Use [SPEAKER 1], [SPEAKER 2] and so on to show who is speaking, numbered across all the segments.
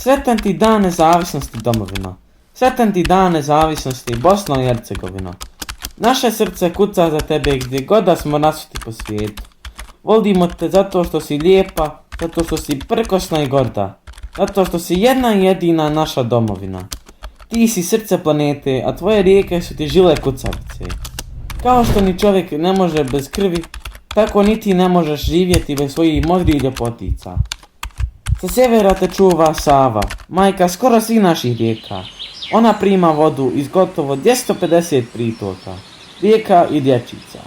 [SPEAKER 1] Sretan ti dan nezavisnosti domovino. Sretan ti dan nezavisnosti Bosno i Hercegovino. Naše srce kuca za tebe gdje god da smo nasuti po svijetu. Volimo te zato što si lijepa, zato što si prkosna i gorda, zato što si jedna i jedina naša domovina. Ti si srce planete, a tvoje rijeke su ti žile kucavice. Kao što ni čovjek ne može bez krvi, tako ni ti ne možeš živjeti bez svojih modrih ljepotica. Sa sjevera te čuva Sava, majka skoro svih naših rijeka. Ona prima vodu iz gotovo 250 pritoka, rijeka i dječica.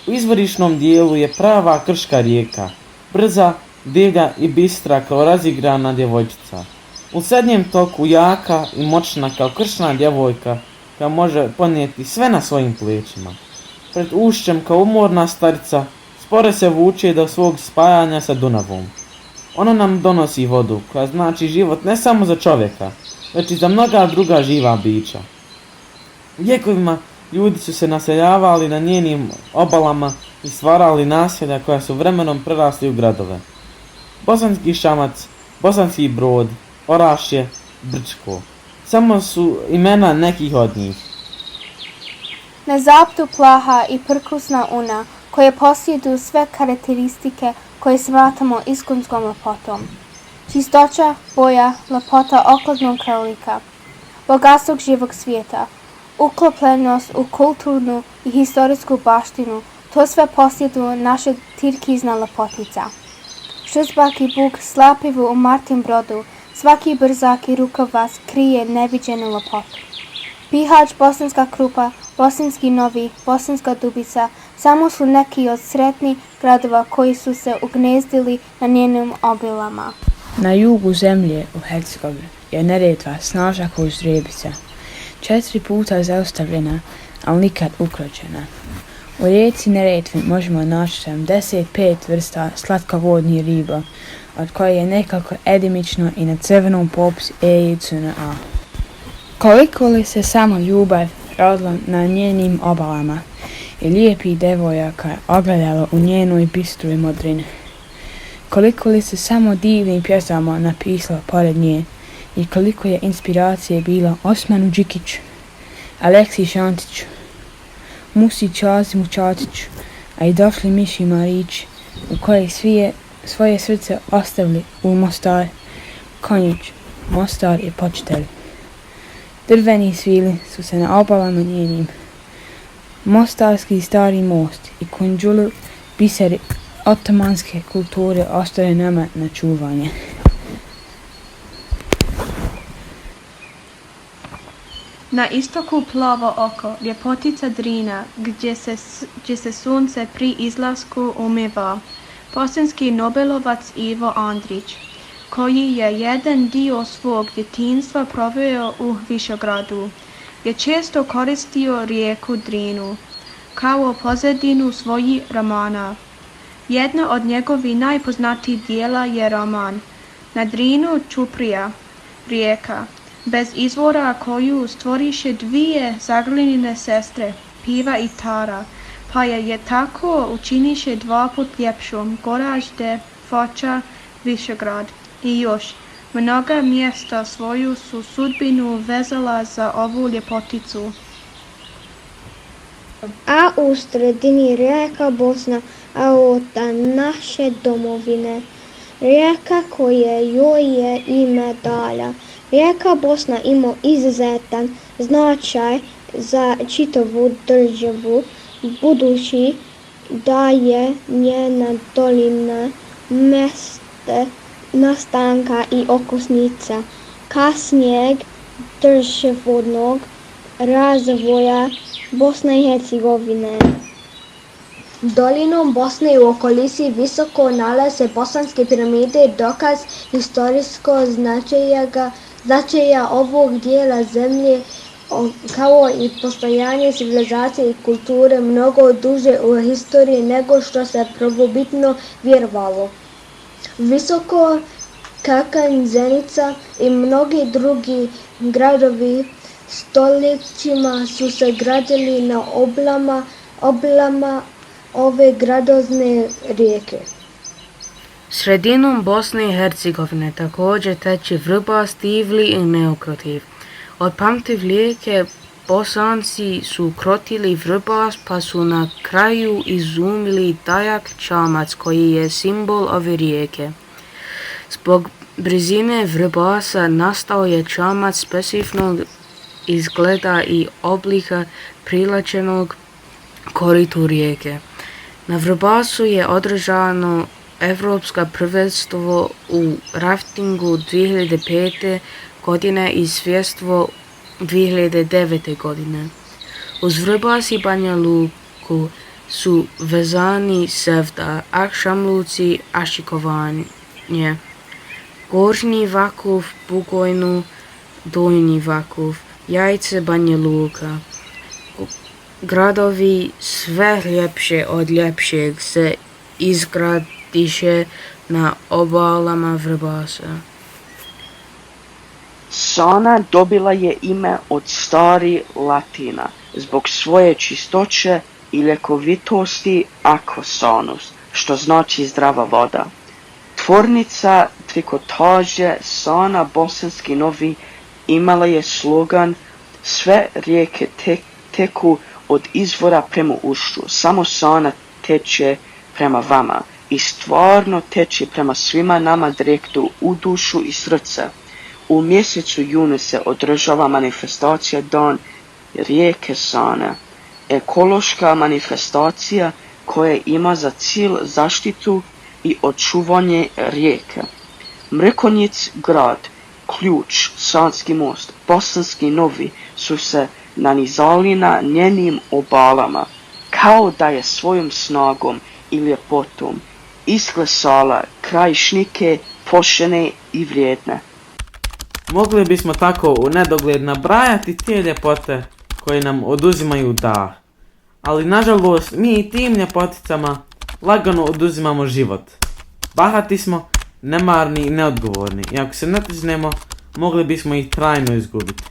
[SPEAKER 1] U izvorišnom dijelu je prava krška rijeka, brza, divlja i bistra kao razigrana djevojčica. U srednjem toku jaka i moćna kao kršna djevojka koja može ponijeti sve na svojim plećima. Pred ušćem kao umorna starica spore se vuče do svog spajanja sa Dunavom. Ona nam donosi vodu koja znači život ne samo za čovjeka, već i za mnoga druga živa bića. Vjekovima ljudi su se naseljavali na njenim obalama i stvarali naselja koja su vremenom prerasli u gradove. Bosanski Šamac, Bosanski Brod, Orašje, Brčko. Samo su imena nekih od njih.
[SPEAKER 2] Na zapadu plaha i prkusna una koje posjeduju sve karakteristike koje smatramo iskonskom lepotom. Čistoća, boja, lepota okladnog krajolika, bogatstvo živog svijeta, uklopljenost u kulturnu i historijsku baštinu, to sve posjeduju naša tirkizna lepotica. Šuzbak i Bug slapivu u Martin Brodu, svaki brzak i rukavac krije neviđenu lepotu. Bihać, Bosanska Krupa, Bosanski Novi, Bosanska Dubica samo su neki od sretnih gradova koji su se ugnezdili na njenim obilama.
[SPEAKER 3] Na jugu zemlje u Hercegovini je Neretva snažna kao ždrijebica, 4 puta zaustavljena, ali nikad ukročena. U rijeci Neretvi možemo naći 75 vrsta slatkovodnih riba, od koje je nekako endemično i na crvenom popisu EICNA. Koliko li se samo ljubav rodila na njenim obalama i lijepih devojaka ogledalo u njenoj bistroj modrini. Koliko li se samo divnih pjesama napisalo pored nje i koliko je inspiracije bilo Osmanu Đikiću, Aleksiji Šantiću, Musi Čazimu Čatiću, a i došli Miši Marići, u koje svoje srce ostavili u Mostar. Konjić, Mostar je počitelj. Drveni svili su se na obalama njenim. Mostarski stari most i Kunđulu biseri otomanske kulture ostaje nama na čuvanje.
[SPEAKER 4] Na istoku plavo oko, ljepotica Drina, gdje se sunce pri izlasku umiva. Bosanski Nobelovac Ivo Andrić, koji je jedan dio svog djetinjstva proveo u Višegradu, je često koristio rijeku Drinu kao pozadinu svojih romana. Jedna od njegovih najpoznatijih dijela je roman Na Drinu Čuprija, rijeka, bez izvora koju stvoriše dvije zagrljene sestre, Piva i Tara, pa je tako učiniše 2 put ljepšom, Goražde, Foča, Višegrad i još mnoga mjesta svoju su sudbinu vezala za ovu ljepoticu.
[SPEAKER 5] A u sredini rijeka Bosna, a od naše domovine, rijeka koja joj je ime Dalja. Rijeka Bosna ima izuzetan značaj za čitavu državu, budući da je njena dolina mjesto nastanka i okosnica kasnijeg državnog razvoja Bosne i Hercegovine.
[SPEAKER 6] Dolinom Bosne i u okolici visoko nalaze bosanske piramide, dokaz historijskog značaja ovog dijela zemlje, kao i postojanje civilizacije i kulture mnogo duže u historiji nego što se prvobitno vjerovalo. Visoko Kakanj, Zenica i mnogi drugi gradovi stoljećima su se gradili na obalama ove gradozne rijeke.
[SPEAKER 3] Sredinom Bosne i Hercegovine također teče Vrbas, Tivli i Neokrotiv. Od pamtivlijeke Bosanci su krotili Vrbas pa su na kraju izumili Dajak čamac koji je simbol ove rijeke. Zbog brzine Vrbasa nastao je čamac specifičnog izgleda i oblika prilačenog koritu rijeke. Na Vrbasu je održano Evropsko prvenstvo u raftingu 2005. godine i svjetstvo 2009. godine. Uz Vrbas i Banja Luku su vezani Sevda, Akšamluci, Ašikovanje, Gornji Vakuf, Bugojnu, Donji Vakuf, Jajce, Banja Luka. Gradovi sve ljepše od ljepšeg se izgradiše na obalama Vrbasa.
[SPEAKER 7] Sana dobila je ime od stari Latina zbog svoje čistoće i ljekovitosti aquasanus, što znači zdrava voda. Tvornica trikotaže Sana Bosanski Novi imala je slogan sve rijeke teku od izvora prema ušću, samo Sana teče prema vama i stvarno teče prema svima nama direktno u dušu i srce. U mjesecu junu se održava manifestacija Dan rijeke Sane, ekološka manifestacija koja ima za cilj zaštitu i očuvanje rijeke. Mrekonjic grad, Ključ, Sanski most, Bosanski Novi su se nanizali na njenim obalama, kao da je svojom snagom i ljepotom isklesala krajišnike poštene i vrijedne.
[SPEAKER 1] Mogli bismo tako u nedogled nabrajati te ljepote koje nam oduzimaju dah. Ali nažalost mi i tim ljepoticama lagano oduzimamo život. Bahati smo, nemarni i neodgovorni i ako se ne triznemo, mogli bismo ih trajno izgubiti.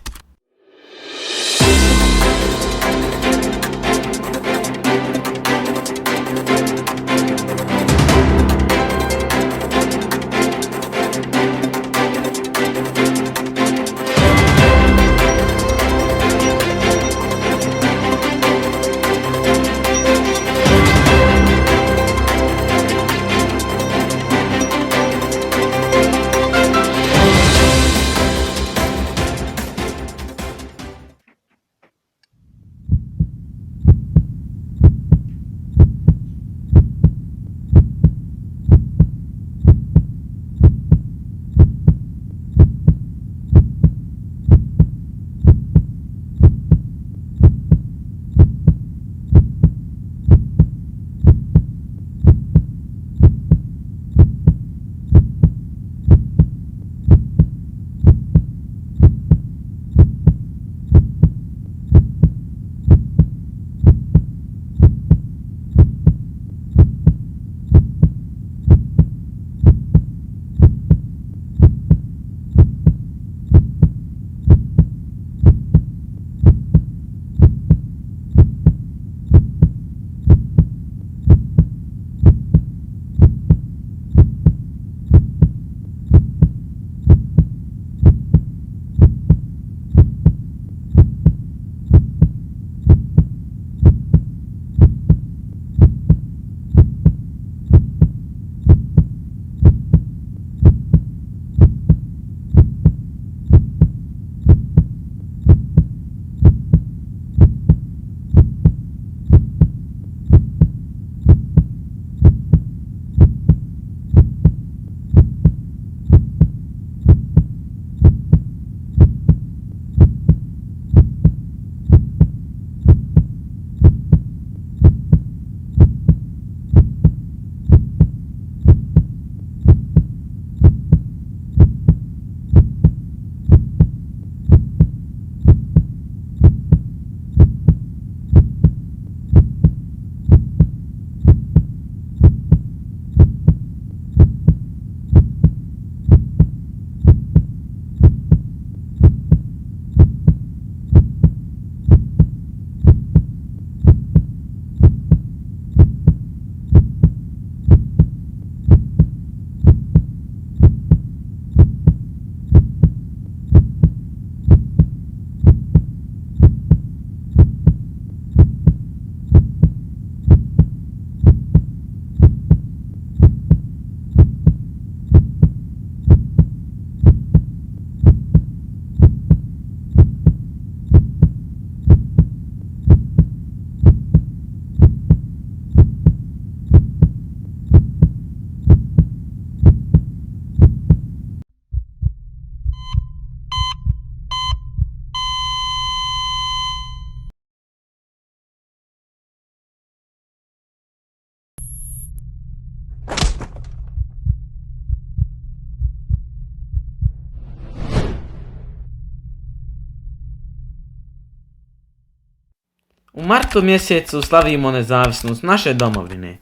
[SPEAKER 1] U martu mjesecu slavimo nezavisnost naše domovine.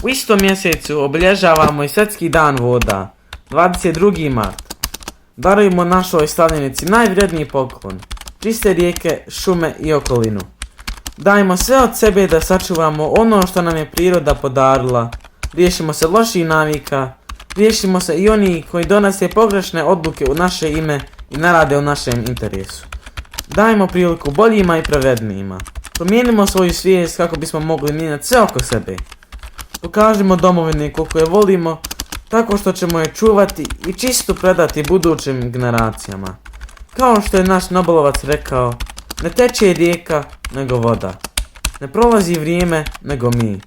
[SPEAKER 1] U istom mjesecu obilježavamo i Svjetski dan voda, 22. mart. Darujemo našoj slavljenici najvredniji poklon, čiste rijeke, šume i okolinu. Dajmo sve od sebe da sačuvamo ono što nam je priroda podarila, riješimo se loših navika, riješimo se i oni koji donose pogrešne odluke u naše ime i ne rade u našem interesu. Dajmo priliku boljima i pravednijima. Promijenimo svoju svijest kako bismo mogli mijenjati sve oko sebe. Pokažimo domovini koliko je volimo, tako što ćemo je čuvati i čistu predati budućim generacijama. Kao što je naš Nobelovac rekao, ne teče rijeka nego voda. Ne prolazi vrijeme nego mi.